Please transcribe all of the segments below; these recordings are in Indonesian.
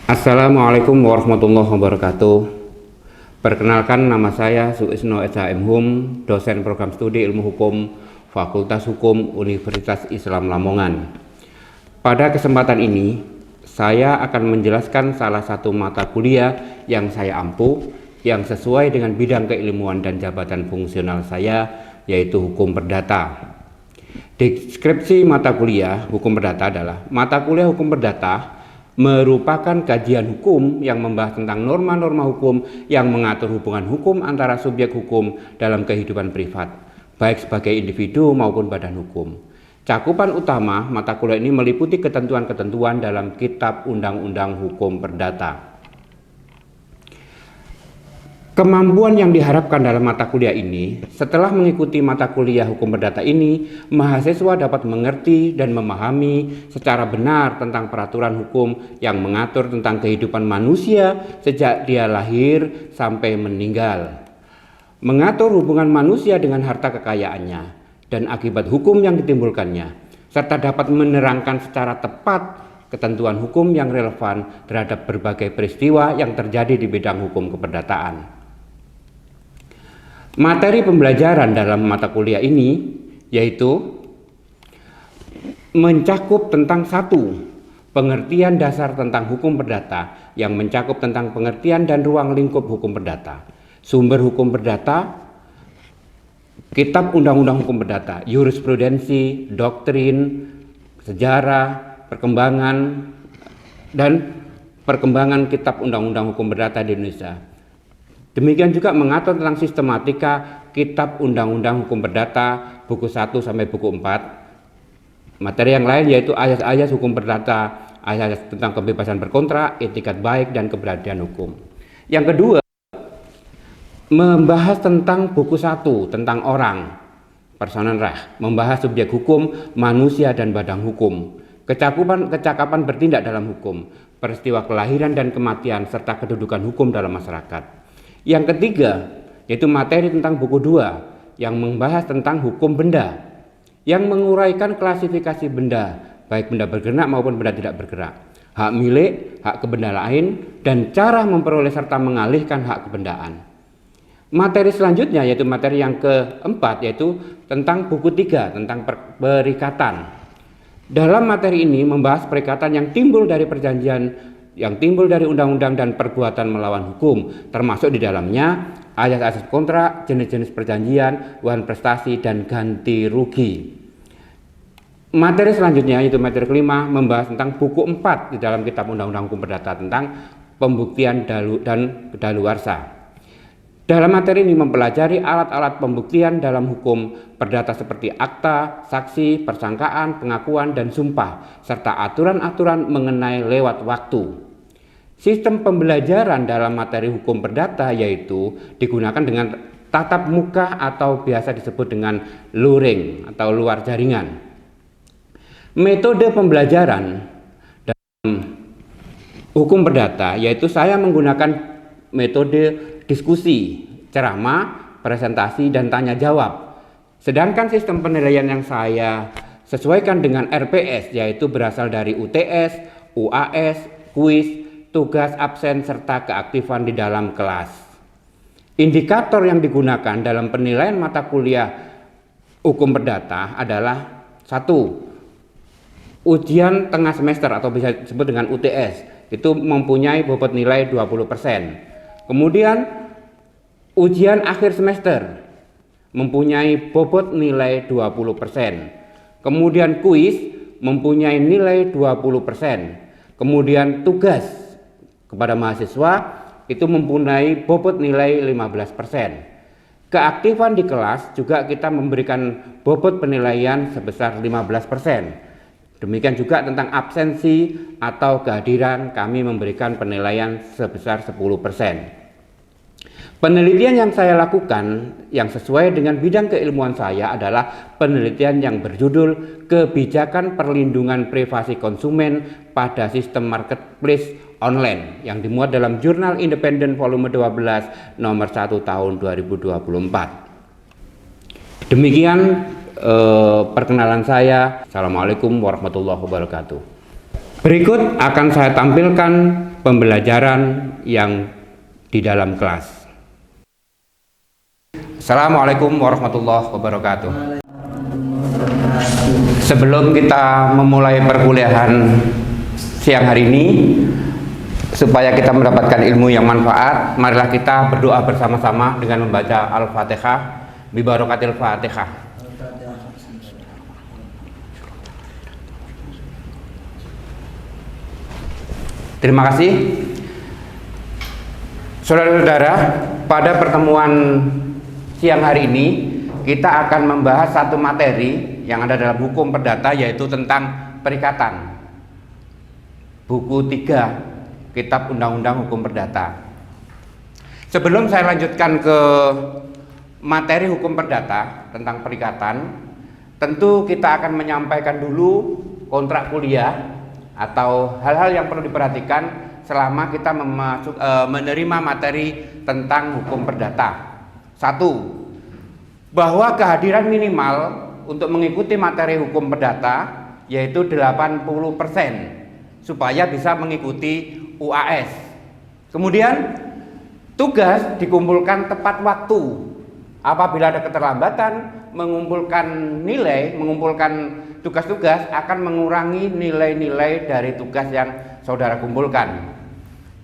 Assalamualaikum warahmatullahi wabarakatuh. Perkenalkan, nama saya Suisno SHM Hum, dosen program studi ilmu hukum Fakultas Hukum Universitas Islam Lamongan. Pada kesempatan ini, saya akan menjelaskan salah satu mata kuliah yang saya ampu yang sesuai dengan bidang keilmuan dan jabatan fungsional saya, yaitu hukum perdata. Deskripsi mata kuliah hukum perdata adalah mata kuliah hukum perdata merupakan kajian hukum yang membahas tentang norma-norma hukum yang mengatur hubungan hukum antara subjek hukum dalam kehidupan privat, baik sebagai individu maupun badan hukum. Cakupan utama mata kuliah ini meliputi ketentuan-ketentuan dalam Kitab Undang-Undang Hukum Perdata. Kemampuan yang diharapkan dalam mata kuliah ini, setelah mengikuti mata kuliah hukum perdata ini, mahasiswa dapat mengerti dan memahami secara benar tentang peraturan hukum yang mengatur tentang kehidupan manusia sejak dia lahir sampai meninggal, mengatur hubungan manusia dengan harta kekayaannya dan akibat hukum yang ditimbulkannya, serta dapat menerangkan secara tepat ketentuan hukum yang relevan terhadap berbagai peristiwa yang terjadi di bidang hukum keperdataan. Materi pembelajaran dalam mata kuliah ini yaitu mencakup tentang satu, pengertian dasar tentang hukum perdata yang mencakup tentang pengertian dan ruang lingkup hukum perdata, sumber hukum perdata, Kitab Undang-Undang Hukum Perdata, jurisprudensi, doktrin, sejarah, perkembangan, dan perkembangan Kitab Undang-Undang Hukum Perdata di Indonesia. Demikian juga mengatur tentang sistematika Kitab Undang-Undang Hukum Perdata buku 1 sampai buku 4. Materi yang lain yaitu ayat-ayat hukum perdata, ayat tentang kebebasan berkontrak, etikat baik, dan keberadilan hukum. Yang kedua, membahas tentang buku 1 tentang orang, personal right, membahas subjek hukum, manusia, dan badan hukum, kecakapan bertindak dalam hukum, peristiwa kelahiran dan kematian, serta kedudukan hukum dalam masyarakat. Yang ketiga, yaitu materi tentang buku 2 yang membahas tentang hukum benda, yang menguraikan klasifikasi benda, baik benda bergerak maupun benda tidak bergerak, hak milik, hak kebenda lain, dan cara memperoleh serta mengalihkan hak kebendaan. Materi selanjutnya yaitu materi yang keempat, yaitu tentang buku 3 tentang perikatan. Dalam materi ini membahas perikatan yang timbul dari perjanjian, yang timbul dari undang-undang dan perbuatan melawan hukum, termasuk di dalamnya ayat-ayat kontrak, jenis-jenis perjanjian, uang prestasi, dan ganti rugi. Materi selanjutnya yaitu materi kelima membahas tentang buku 4 di dalam Kitab Undang-Undang Hukum Perdata tentang pembuktian dan kedaluarsa. Dalam materi ini mempelajari alat-alat pembuktian dalam hukum perdata seperti akta, saksi, persangkaan, pengakuan, dan sumpah, serta aturan-aturan mengenai lewat waktu. Sistem pembelajaran dalam materi hukum perdata yaitu digunakan dengan tatap muka atau biasa disebut dengan luring atau luar jaringan. Metode pembelajaran dalam hukum perdata yaitu saya menggunakan metode diskusi, ceramah, presentasi, dan tanya jawab. Sedangkan sistem penilaian yang saya sesuaikan dengan RPS yaitu berasal dari UTS, UAS, kuis, tugas absen, serta keaktifan di dalam kelas. Indikator yang digunakan dalam penilaian mata kuliah hukum perdata adalah 1. Ujian tengah semester atau bisa disebut dengan UTS, itu mempunyai bobot nilai 20%. Kemudian ujian akhir semester mempunyai bobot nilai 20%. Kemudian kuis mempunyai nilai 20%. Kemudian tugas kepada mahasiswa itu mempunyai bobot nilai 15%. Keaktifan di kelas juga kita memberikan bobot penilaian sebesar 15%. Demikian juga tentang absensi atau kehadiran kami memberikan penilaian sebesar 10%. Penelitian yang saya lakukan yang sesuai dengan bidang keilmuan saya adalah penelitian yang berjudul Kebijakan Perlindungan Privasi Konsumen pada Sistem Marketplace Online yang dimuat dalam Jurnal Independen volume 12 nomor 1 tahun 2024. Demikian perkenalan saya. Assalamualaikum warahmatullahi wabarakatuh. Berikut akan saya tampilkan pembelajaran yang di dalam kelas. Assalamualaikum warahmatullahi wabarakatuh. Sebelum kita memulai perkuliahan siang hari ini, supaya kita mendapatkan ilmu yang manfaat, marilah kita berdoa bersama-sama dengan membaca Al-Fatihah bi barakatil Fatihah. Terima kasih. Saudara-saudara, pada pertemuan siang hari ini kita akan membahas satu materi yang ada dalam hukum perdata, yaitu tentang perikatan. Buku 3 Kitab Undang-Undang Hukum Perdata. Sebelum saya lanjutkan ke materi hukum perdata tentang perikatan, tentu kita akan menyampaikan dulu kontrak kuliah atau hal-hal yang perlu diperhatikan selama kita menerima materi tentang hukum perdata. 1. Bahwa kehadiran minimal untuk mengikuti materi hukum perdata yaitu 80% supaya bisa mengikuti UAS. Kemudian tugas dikumpulkan tepat waktu. Apabila ada keterlambatan mengumpulkan tugas-tugas akan mengurangi nilai-nilai dari tugas yang saudara kumpulkan.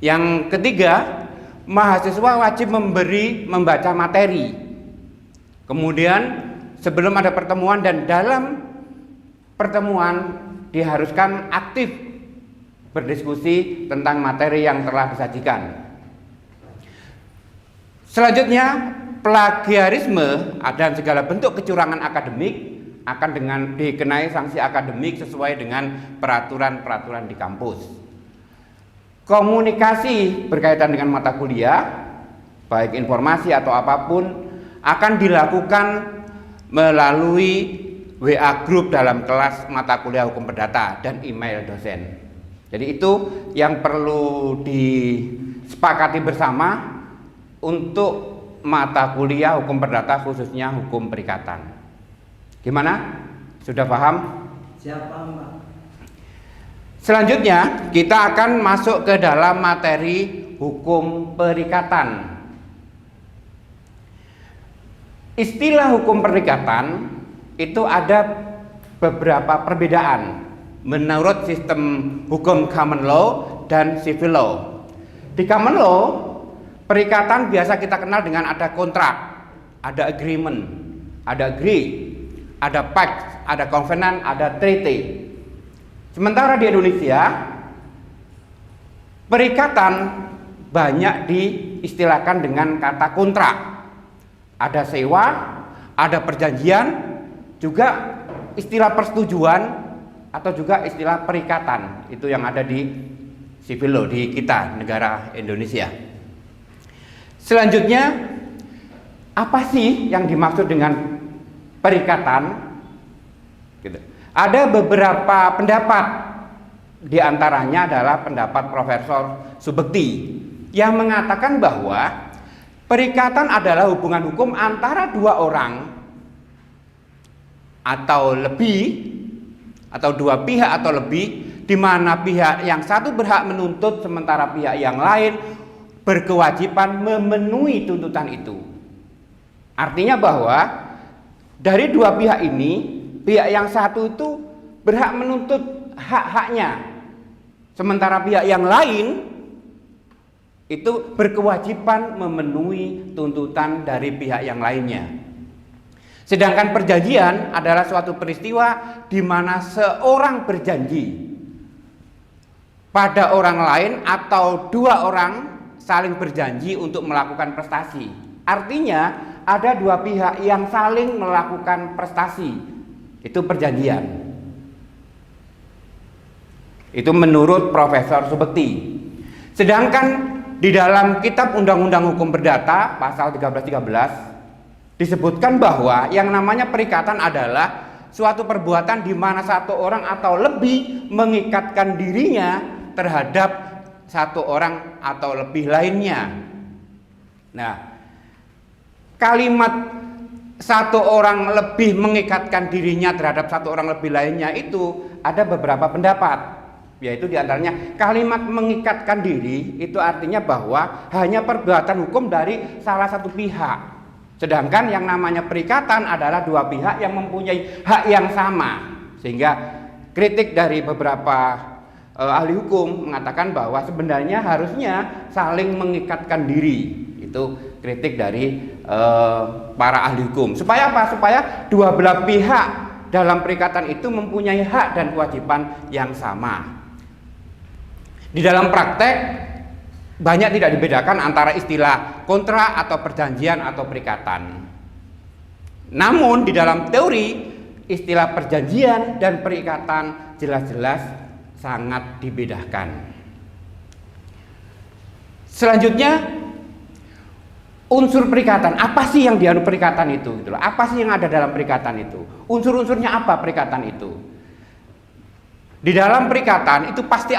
Yang ketiga, mahasiswa wajib membaca materi. Kemudian sebelum ada pertemuan dan dalam pertemuan diharuskan aktif berdiskusi tentang materi yang telah disajikan. Selanjutnya, plagiarisme dan segala bentuk kecurangan akademik akan dikenai sanksi akademik sesuai dengan peraturan-peraturan di kampus. Komunikasi berkaitan dengan mata kuliah, baik informasi atau apapun, akan dilakukan melalui WA group dalam kelas mata kuliah hukum perdata dan email dosen. Jadi itu yang perlu disepakati bersama untuk mata kuliah hukum perdata, khususnya hukum perikatan. Gimana? Sudah paham? Siapa, Mbak? Selanjutnya kita akan masuk ke dalam materi hukum perikatan. Istilah hukum perikatan itu ada beberapa perbedaan menurut sistem hukum common law dan civil law. Di common law, perikatan biasa kita kenal dengan ada kontrak, ada agreement, ada agree, ada pact, ada covenant, ada treaty. Sementara di Indonesia, perikatan banyak diistilahkan dengan kata kontrak. Ada sewa, ada perjanjian, juga istilah persetujuan atau juga istilah perikatan. Itu yang ada di civil law di kita, negara Indonesia. Selanjutnya, apa sih yang dimaksud dengan perikatan? Gitu. Ada beberapa pendapat, diantaranya adalah pendapat Profesor Subekti yang mengatakan bahwa perikatan adalah hubungan hukum antara dua orang atau lebih, atau dua pihak atau lebih, di mana pihak yang satu berhak menuntut sementara pihak yang lain berkewajiban memenuhi tuntutan itu. Artinya bahwa dari dua pihak ini, pihak yang satu itu berhak menuntut hak-haknya, sementara pihak yang lain itu berkewajiban memenuhi tuntutan dari pihak yang lainnya. Sedangkan perjanjian adalah suatu peristiwa di mana seorang berjanji pada orang lain atau dua orang saling berjanji untuk melakukan prestasi. Artinya ada dua pihak yang saling melakukan prestasi. Itu perjanjian. Itu menurut Profesor Subekti. Sedangkan di dalam Kitab Undang-Undang Hukum Perdata pasal 1313 disebutkan bahwa yang namanya perikatan adalah suatu perbuatan di mana satu orang atau lebih mengikatkan dirinya terhadap satu orang atau lebih lainnya. Nah, kalimat satu orang lebih mengikatkan dirinya terhadap satu orang lebih lainnya itu ada beberapa pendapat. Yaitu diantaranya kalimat mengikatkan diri itu artinya bahwa hanya perbuatan hukum dari salah satu pihak. Sedangkan yang namanya perikatan adalah dua pihak yang mempunyai hak yang sama. Sehingga kritik dari beberapa ahli hukum mengatakan bahwa sebenarnya harusnya saling mengikatkan diri. Itu kritik dari para ahli hukum. Supaya apa? Supaya dua belah pihak dalam perikatan itu mempunyai hak dan kewajiban yang sama. Di dalam praktek banyak tidak dibedakan antara istilah kontrak atau perjanjian atau perikatan. Namun di dalam teori istilah perjanjian dan perikatan jelas-jelas sangat dibedakan. Selanjutnya unsur perikatan, apa sih yang dianut perikatan itu? Apa sih yang ada dalam perikatan itu? Unsur-unsurnya apa perikatan itu? Di dalam perikatan itu pasti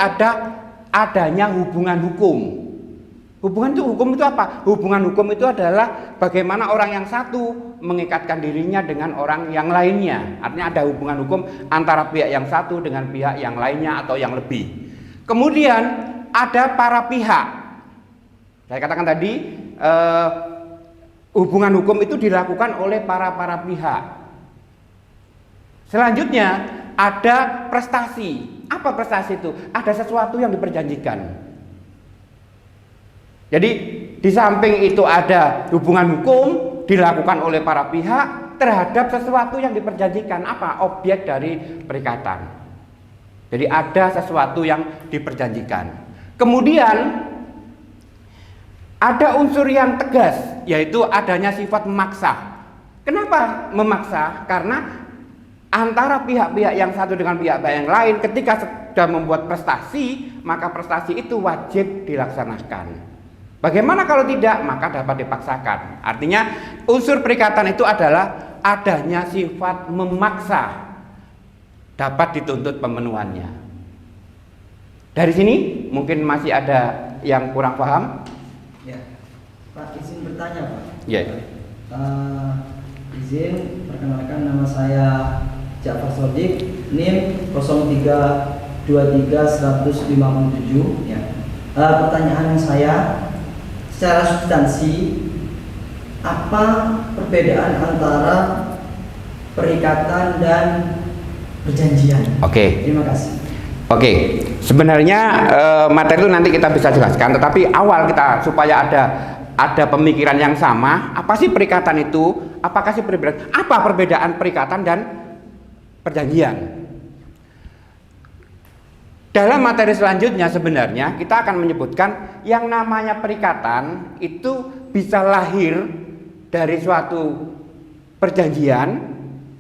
adanya hubungan hukum. Hubungan itu hukum itu apa? Hubungan hukum itu adalah bagaimana orang yang satu mengikatkan dirinya dengan orang yang lainnya. Artinya ada hubungan hukum antara pihak yang satu dengan pihak yang lainnya atau yang lebih. Kemudian ada para pihak. Saya katakan tadi hubungan hukum itu dilakukan oleh para pihak. Selanjutnya ada prestasi. Apa prestasi itu? Ada sesuatu yang diperjanjikan. Jadi di samping itu ada hubungan hukum dilakukan oleh para pihak terhadap sesuatu yang diperjanjikan. Apa? Objek dari perikatan. Jadi ada sesuatu yang diperjanjikan. Kemudian ada unsur yang tegas, yaitu adanya sifat memaksa. Kenapa memaksa? Karena antara pihak-pihak yang satu dengan pihak-pihak yang lain ketika sudah membuat prestasi, maka prestasi itu wajib dilaksanakan. Bagaimana kalau tidak? Maka dapat dipaksakan. Artinya unsur perikatan itu adalah adanya sifat memaksa, dapat dituntut pemenuhannya. Dari sini mungkin masih ada yang kurang paham. Ya, Pak, izin bertanya, Pak. Ya. Izin perkenalkan, nama saya Ja'far Sodik, NIM 0323-157. Ya. Pertanyaan saya, secara substansi, apa perbedaan antara perikatan dan perjanjian? Oke. Terima kasih. Oke, sebenarnya materi itu nanti kita bisa jelaskan, tetapi awal kita supaya ada pemikiran yang sama. Apa sih perikatan itu? Apakah sih perbedaan? Apa perbedaan perikatan dan perjanjian? Dalam materi selanjutnya sebenarnya kita akan menyebutkan yang namanya perikatan itu bisa lahir dari suatu perjanjian,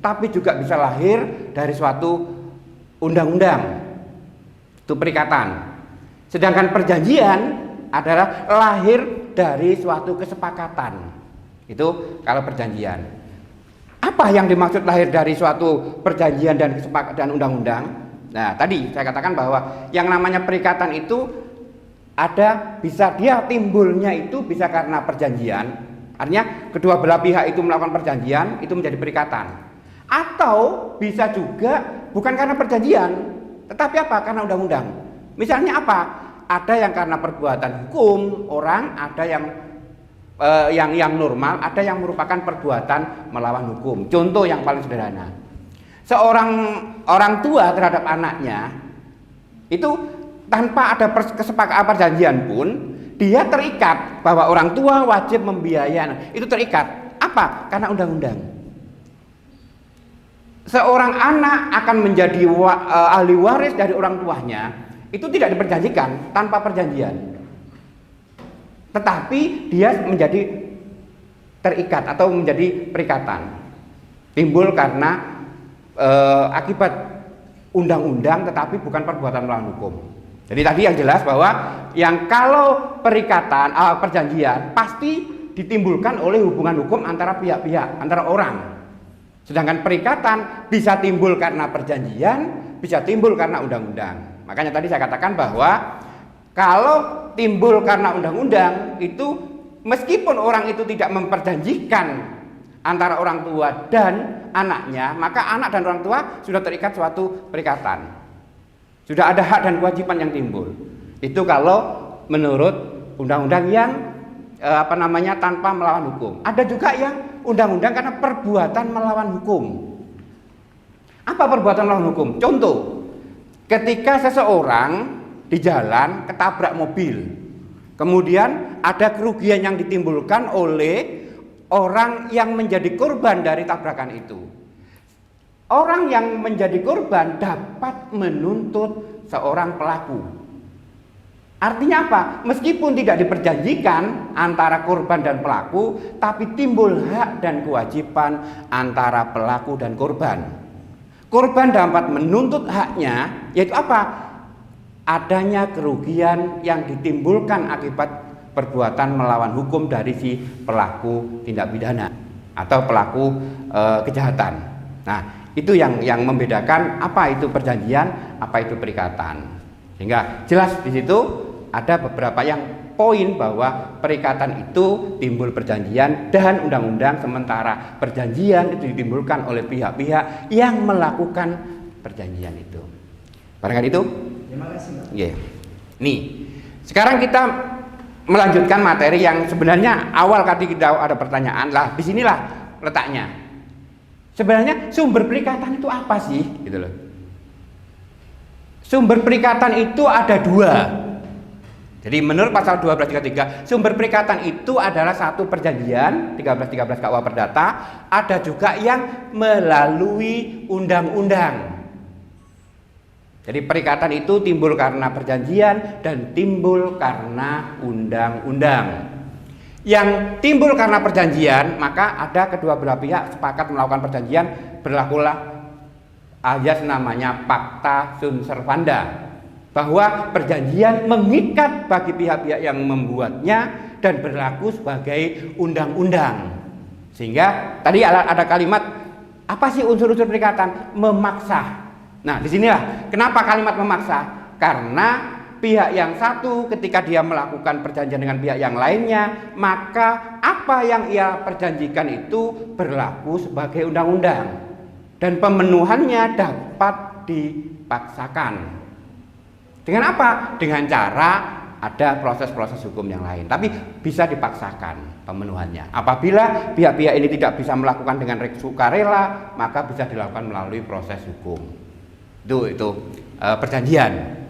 tapi juga bisa lahir dari suatu undang-undang. Itu perikatan. Sedangkan perjanjian adalah lahir dari suatu kesepakatan. Itu kalau perjanjian. Apa yang dimaksud lahir dari suatu perjanjian dan kesepakatan undang-undang? Nah, tadi saya katakan bahwa yang namanya perikatan itu bisa dia timbulnya itu bisa karena perjanjian. Artinya kedua belah pihak itu melakukan perjanjian, itu menjadi perikatan. Atau bisa juga bukan karena perjanjian, tetapi apa? Karena undang-undang. Misalnya apa? Ada yang karena perbuatan hukum orang, ada yang normal, ada yang merupakan perbuatan melawan hukum. Contoh yang paling sederhana. Seorang orang tua terhadap anaknya itu tanpa ada kesepakatan perjanjian pun dia terikat bahwa orang tua wajib membiayai anak. Itu terikat. Apa? Karena undang-undang. Seorang anak akan menjadi ahli waris dari orang tuanya itu tidak diperjanjikan, tanpa perjanjian. Tetapi dia menjadi terikat atau menjadi perikatan. Timbul karena akibat undang-undang tetapi bukan perbuatan melawan hukum. Jadi tadi yang jelas bahwa yang kalau perikatan perjanjian pasti ditimbulkan oleh hubungan hukum antara pihak-pihak, antara orang. Sedangkan perikatan bisa timbul karena perjanjian, bisa timbul karena undang-undang. Makanya tadi saya katakan bahwa kalau timbul karena undang-undang itu meskipun orang itu tidak memperjanjikan antara orang tua dan anaknya, maka anak dan orang tua sudah terikat suatu perikatan. Sudah ada hak dan kewajiban yang timbul. Itu kalau menurut undang-undang yang tanpa melawan hukum. Ada juga yang undang-undang karena perbuatan melawan hukum. Apa perbuatan melawan hukum? Contoh, ketika seseorang di jalan ketabrak mobil, kemudian ada kerugian yang ditimbulkan oleh orang yang menjadi korban dari tabrakan itu. Orang yang menjadi korban dapat menuntut seorang pelaku. Artinya apa? Meskipun tidak diperjanjikan antara korban dan pelaku, tapi timbul hak dan kewajiban antara pelaku dan korban. Korban dapat menuntut haknya, yaitu apa? Adanya kerugian yang ditimbulkan akibat perbuatan melawan hukum dari si pelaku tindak pidana atau pelaku kejahatan. Nah, itu yang membedakan apa itu perjanjian, apa itu perikatan. Sehingga jelas di situ ada beberapa yang poin bahwa perikatan itu timbul perjanjian dan undang-undang, sementara perjanjian itu ditimbulkan oleh pihak-pihak yang melakukan perjanjian itu. Barangkali itu? Terima kasih, Pak. Yeah. Nih, sekarang kita melanjutkan materi yang sebenarnya awal tadi kita ada pertanyaan lah. Disinilah letaknya. Sebenarnya sumber perikatan itu apa sih? Gitu loh. Sumber perikatan itu ada dua. Jadi menurut pasal 1233, sumber perikatan itu adalah satu perjanjian 1313 KUH Perdata, ada juga yang melalui undang-undang. Jadi perikatan itu timbul karena perjanjian dan timbul karena undang-undang. Yang timbul karena perjanjian, maka ada kedua belah pihak sepakat melakukan perjanjian, berlakulah ayat namanya Pacta Sunt Servanda, bahwa perjanjian mengikat bagi pihak-pihak yang membuatnya dan berlaku sebagai undang-undang. Sehingga tadi ada kalimat, apa sih unsur-unsur perikatan? Memaksa. Nah, disinilah kenapa kalimat memaksa? Karena pihak yang satu ketika dia melakukan perjanjian dengan pihak yang lainnya, maka apa yang ia perjanjikan itu berlaku sebagai undang-undang dan pemenuhannya dapat dipaksakan. Dengan apa? Dengan cara ada proses-proses hukum yang lain, tapi bisa dipaksakan pemenuhannya. Apabila pihak-pihak ini tidak bisa melakukan dengan sukarela, maka bisa dilakukan melalui proses hukum. Itu perjanjian.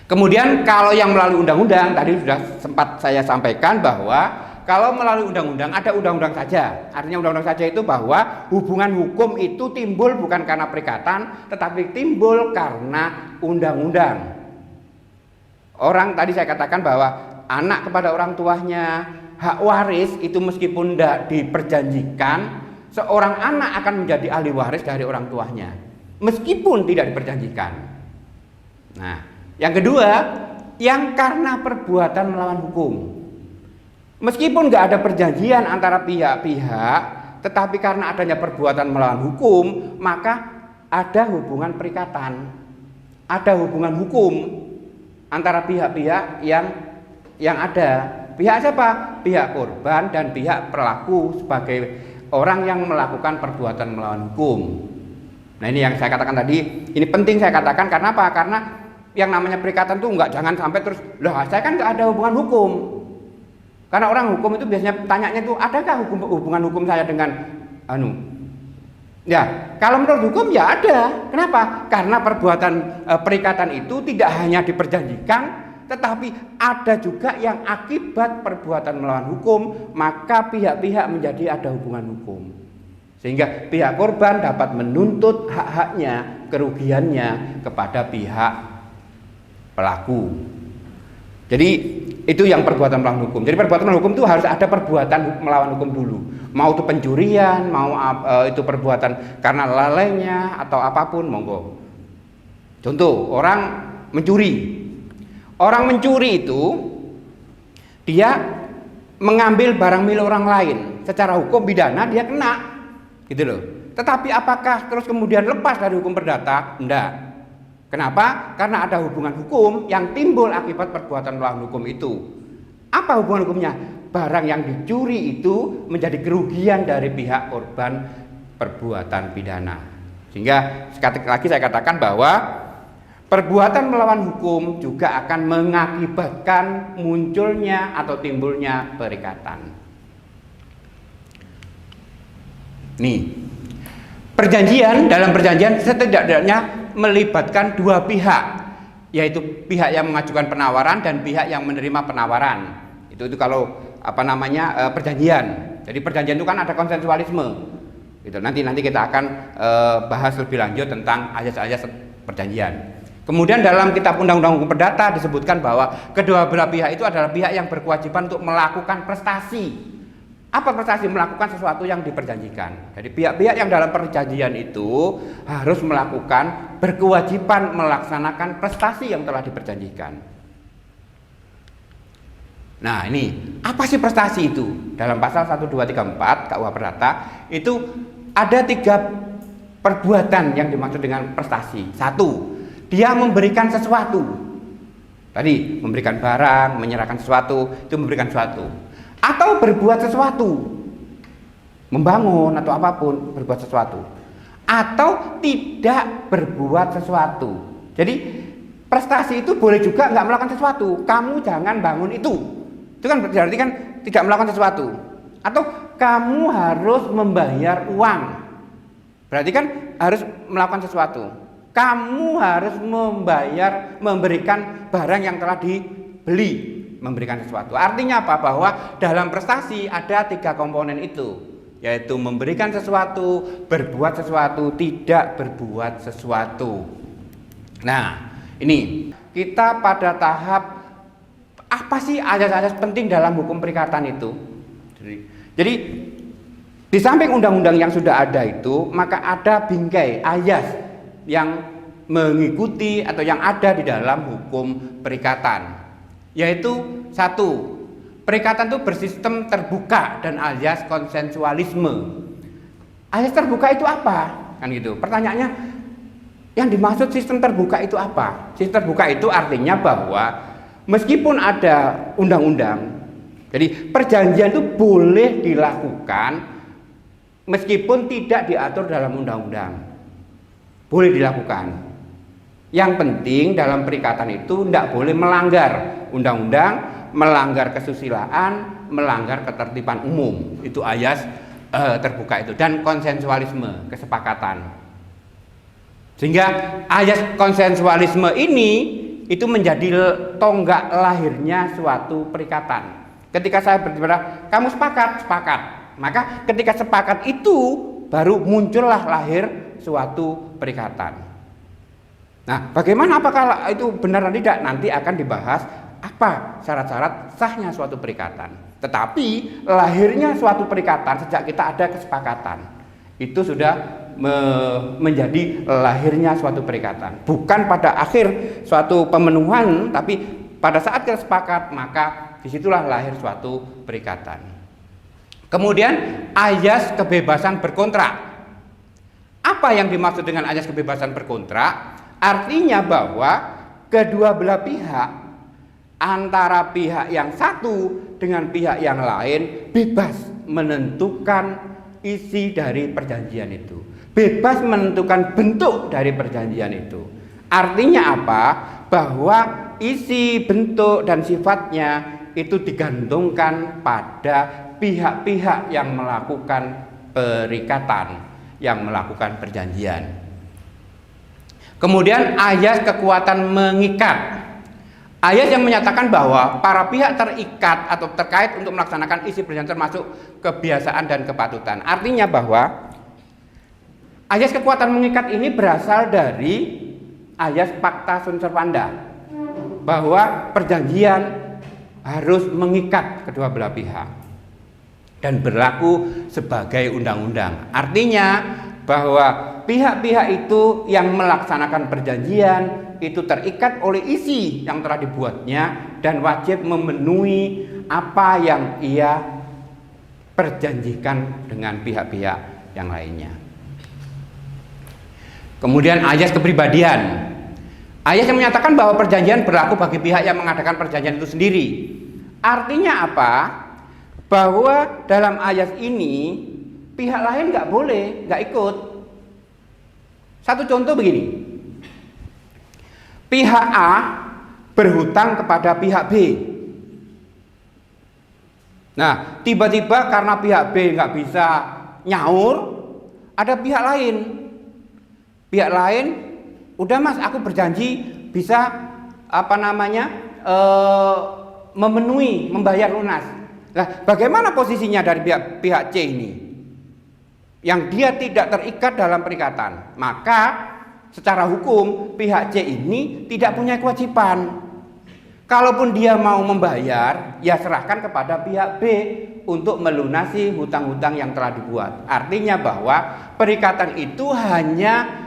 Kemudian kalau yang melalui undang-undang, tadi sudah sempat saya sampaikan bahwa kalau melalui undang-undang ada undang-undang saja. Artinya undang-undang saja itu bahwa hubungan hukum itu timbul bukan karena perikatan, tetapi timbul karena undang-undang. Orang tadi saya katakan bahwa anak kepada orang tuanya, hak waris itu meskipun tidak diperjanjikan, seorang anak akan menjadi ahli waris dari orang tuanya, meskipun tidak diperjanjikan. Nah, yang kedua, yang karena perbuatan melawan hukum. Meskipun nggak ada perjanjian antara pihak-pihak, tetapi karena adanya perbuatan melawan hukum, maka ada hubungan perikatan, ada hubungan hukum antara pihak-pihak yang ada. Pihak siapa? Pihak korban dan pihak pelaku sebagai orang yang melakukan perbuatan melawan hukum. Nah, ini yang saya katakan tadi, ini penting saya katakan karena apa? Karena yang namanya perikatan tuh jangan sampai terus, loh saya kan nggak ada hubungan hukum. Karena orang hukum itu biasanya tanyanya tuh, adakah hubungan hukum saya dengan Ya, kalau menurut hukum ya ada. Kenapa? Karena perbuatan perikatan itu tidak hanya diperjanjikan, tetapi ada juga yang akibat perbuatan melawan hukum, maka pihak-pihak menjadi ada hubungan hukum. Sehingga pihak korban dapat menuntut hak-haknya, kerugiannya kepada pihak pelaku. Jadi itu yang perbuatan melawan hukum. Jadi perbuatan melawan hukum itu harus ada perbuatan melawan hukum dulu. Mau itu pencurian, mau itu perbuatan karena lalainya atau apapun, monggo. Contoh, orang mencuri. Orang mencuri itu dia mengambil barang milik orang lain. Secara hukum pidana dia kena, gitu loh. Tetapi apakah terus kemudian lepas dari hukum perdata? Enggak. Kenapa? Karena ada hubungan hukum yang timbul akibat perbuatan melawan hukum itu. Apa hubungan hukumnya? Barang yang dicuri itu menjadi kerugian dari pihak korban perbuatan pidana. Sehingga sekali lagi saya katakan bahwa perbuatan melawan hukum juga akan mengakibatkan munculnya atau timbulnya perikatan. Nih, dalam perjanjian setidaknya melibatkan dua pihak, yaitu pihak yang mengajukan penawaran dan pihak yang menerima penawaran. Itu kalau perjanjian. Jadi perjanjian itu kan ada konsensualisme. Gitu. Nanti kita akan bahas lebih lanjut tentang azas-azas perjanjian. Kemudian dalam kitab Undang-Undang Hukum Perdata disebutkan bahwa kedua belah pihak itu adalah pihak yang berkewajiban untuk melakukan prestasi. Apa prestasi? Melakukan sesuatu yang diperjanjikan. Jadi pihak-pihak yang dalam perjanjian itu harus berkewajiban melaksanakan prestasi yang telah diperjanjikan. Nah, ini apa sih prestasi itu? Dalam pasal 1, 2, 3, 4 KUH Perdata itu ada 3 perbuatan yang dimaksud dengan prestasi. 1, dia memberikan sesuatu. Tadi memberikan barang, menyerahkan sesuatu, itu memberikan sesuatu. Atau berbuat sesuatu, membangun atau apapun, berbuat sesuatu, atau tidak berbuat sesuatu. Jadi prestasi itu boleh juga nggak melakukan sesuatu. Kamu jangan bangun itu kan berarti kan tidak melakukan sesuatu. Atau kamu harus membayar uang, berarti kan harus melakukan sesuatu. Kamu harus memberikan barang yang telah dibeli, memberikan sesuatu. Artinya apa? Bahwa dalam prestasi ada 3 komponen itu, yaitu memberikan sesuatu, berbuat sesuatu, tidak berbuat sesuatu. Nah, ini kita pada tahap apa sih azas-azas penting dalam hukum perikatan itu? Jadi di samping undang-undang yang sudah ada itu, maka ada bingkai azas yang mengikuti atau yang ada di dalam hukum perikatan. Yaitu 1, perikatan itu bersistem terbuka dan alias konsensualisme. Alias terbuka itu apa? Kan gitu. Pertanyaannya, yang dimaksud sistem terbuka itu apa? Sistem terbuka itu artinya bahwa meskipun ada undang-undang, jadi perjanjian itu boleh dilakukan meskipun tidak diatur dalam undang-undang. Boleh dilakukan. Yang penting dalam perikatan itu tidak boleh melanggar undang-undang, melanggar kesusilaan, melanggar ketertiban umum. Itu ayat terbuka itu. Dan konsensualisme, kesepakatan. Sehingga ayat konsensualisme ini itu menjadi tonggak lahirnya suatu perikatan. Ketika saya berbicara, kamu sepakat. Maka ketika sepakat itu baru muncullah lahir suatu perikatan. Nah, bagaimana apakah itu benar atau tidak? Nanti akan dibahas apa syarat-syarat sahnya suatu perikatan. Tetapi lahirnya suatu perikatan sejak kita ada kesepakatan, itu sudah menjadi lahirnya suatu perikatan. Bukan pada akhir suatu pemenuhan, tapi pada saat kita sepakat, maka disitulah lahir suatu perikatan. Kemudian azas kebebasan berkontrak. Apa yang dimaksud dengan azas kebebasan berkontrak? Artinya bahwa kedua belah pihak, antara pihak yang satu dengan pihak yang lain bebas menentukan isi dari perjanjian itu, bebas menentukan bentuk dari perjanjian itu. Artinya apa? Bahwa isi, bentuk, dan sifatnya itu digantungkan pada pihak-pihak yang melakukan perikatan, yang melakukan perjanjian. Kemudian ayat kekuatan mengikat. Ayat yang menyatakan bahwa para pihak terikat atau terkait untuk melaksanakan isi perjanjian termasuk kebiasaan dan kepatutan. Artinya bahwa ayat kekuatan mengikat ini berasal dari ayat Pacta Sunt Servanda, bahwa perjanjian harus mengikat kedua belah pihak dan berlaku sebagai undang-undang. Artinya bahwa pihak-pihak itu yang melaksanakan perjanjian itu terikat oleh isi yang telah dibuatnya dan wajib memenuhi apa yang ia perjanjikan dengan pihak-pihak yang lainnya. Kemudian ayat kepribadian. Ayat yang menyatakan bahwa perjanjian berlaku bagi pihak yang mengadakan perjanjian itu sendiri. Artinya apa? Bahwa dalam ayat ini pihak lain nggak boleh, nggak ikut. Satu contoh begini, pihak A berhutang kepada pihak B. Nah, tiba-tiba karena pihak B nggak bisa nyaur, ada pihak lain. Pihak lain, udah mas, aku berjanji bisa memenuhi, membayar lunas. Nah, bagaimana posisinya dari pihak C ini? Yang dia tidak terikat dalam perikatan, maka secara hukum pihak C ini tidak punya kewajiban. Kalaupun dia mau membayar, ya serahkan kepada pihak B untuk melunasi hutang-hutang yang telah dibuat. Artinya bahwa perikatan itu hanya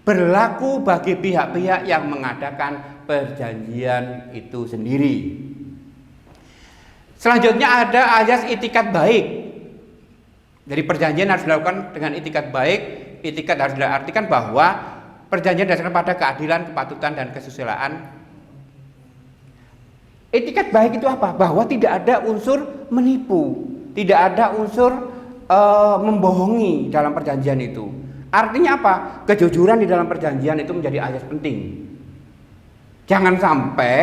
berlaku bagi pihak-pihak yang mengadakan perjanjian itu sendiri. Selanjutnya ada azas itikat baik. Jadi perjanjian harus dilakukan dengan itikat baik. Itikat harus diartikan bahwa perjanjian dasarkan pada keadilan, kepatutan, dan kesusilaan. Itikat baik itu apa? Bahwa tidak ada unsur menipu, tidak ada unsur membohongi dalam perjanjian itu. Artinya apa? Kejujuran di dalam perjanjian itu menjadi azas penting. Jangan sampai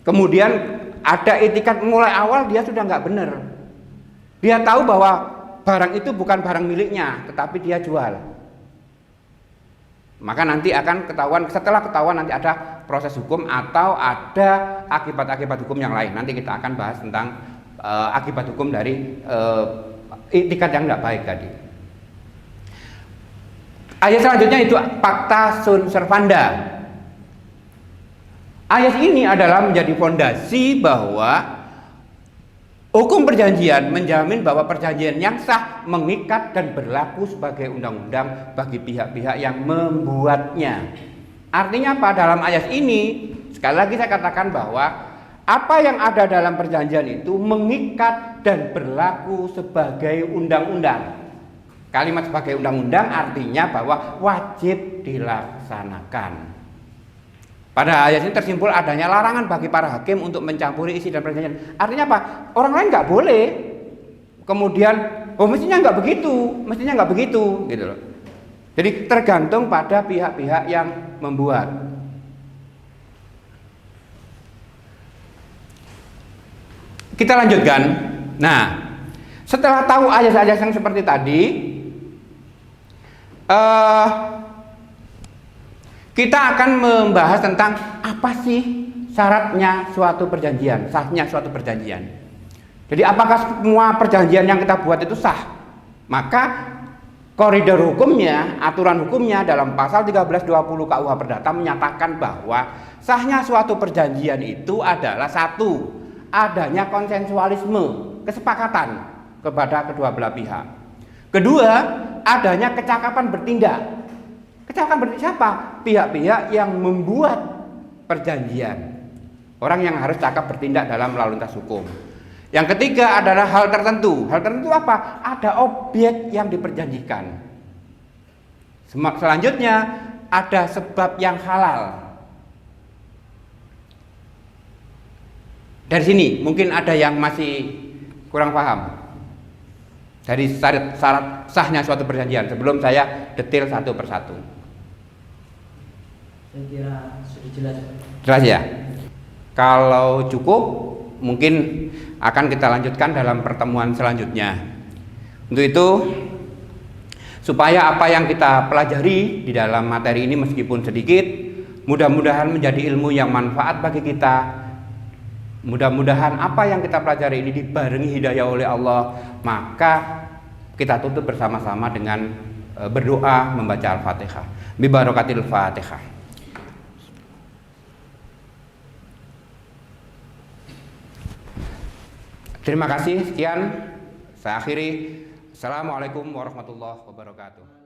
kemudian ada itikat mulai awal dia sudah nggak benar. Dia tahu bahwa barang itu bukan barang miliknya, tetapi dia jual. Maka nanti akan ketahuan, setelah ketahuan nanti ada proses hukum atau ada akibat-akibat hukum yang lain. Nanti kita akan bahas tentang akibat hukum dari itikat yang tidak baik tadi. Ayat selanjutnya itu Pacta Sunt Servanda. Ayat ini adalah menjadi fondasi bahwa hukum perjanjian menjamin bahwa perjanjian yang sah mengikat dan berlaku sebagai undang-undang bagi pihak-pihak yang membuatnya. Artinya apa? Dalam ayat ini, sekali lagi saya katakan bahwa apa yang ada dalam perjanjian itu mengikat dan berlaku sebagai undang-undang. Kalimat sebagai undang-undang artinya bahwa wajib dilaksanakan. Pada ayat ini tersimpul adanya larangan bagi para hakim untuk mencampuri isi dan perjanjian. Artinya apa? Orang lain nggak boleh. Kemudian, mestinya nggak begitu, gitu loh. Jadi tergantung pada pihak-pihak yang membuat. Kita lanjutkan. Nah, setelah tahu ayat-ayat yang seperti tadi, kita akan membahas tentang apa sih syaratnya suatu perjanjian, sahnya suatu perjanjian. Jadi apakah semua perjanjian yang kita buat itu sah? Maka koridor hukumnya, aturan hukumnya dalam pasal 1320 KUH Perdata menyatakan bahwa sahnya suatu perjanjian itu adalah satu, adanya konsensualisme, kesepakatan kepada kedua belah pihak. Kedua, adanya kecakapan bertindak. Kecakapan bertindak siapa? Pihak-pihak yang membuat perjanjian. Orang yang harus cakap bertindak dalam lalu lintas hukum. Yang ketiga adalah hal tertentu. Hal tertentu apa? Ada objek yang diperjanjikan. Selanjutnya ada sebab yang halal. Dari sini mungkin ada yang masih kurang paham dari syarat sahnya suatu perjanjian sebelum saya detail satu persatu. Saya kira sudah jelas. Jelas ya? Kalau cukup mungkin akan kita lanjutkan dalam pertemuan selanjutnya. Untuk itu, supaya apa yang kita pelajari di dalam materi ini meskipun sedikit, mudah-mudahan menjadi ilmu yang manfaat bagi kita. Mudah-mudahan apa yang kita pelajari ini dibarengi hidayah oleh Allah. Maka kita tutup bersama-sama dengan berdoa membaca Al-Fatihah. Bi barakatil Fatihah. Terima kasih, sekian. Saya akhiri. Assalamualaikum warahmatullahi wabarakatuh.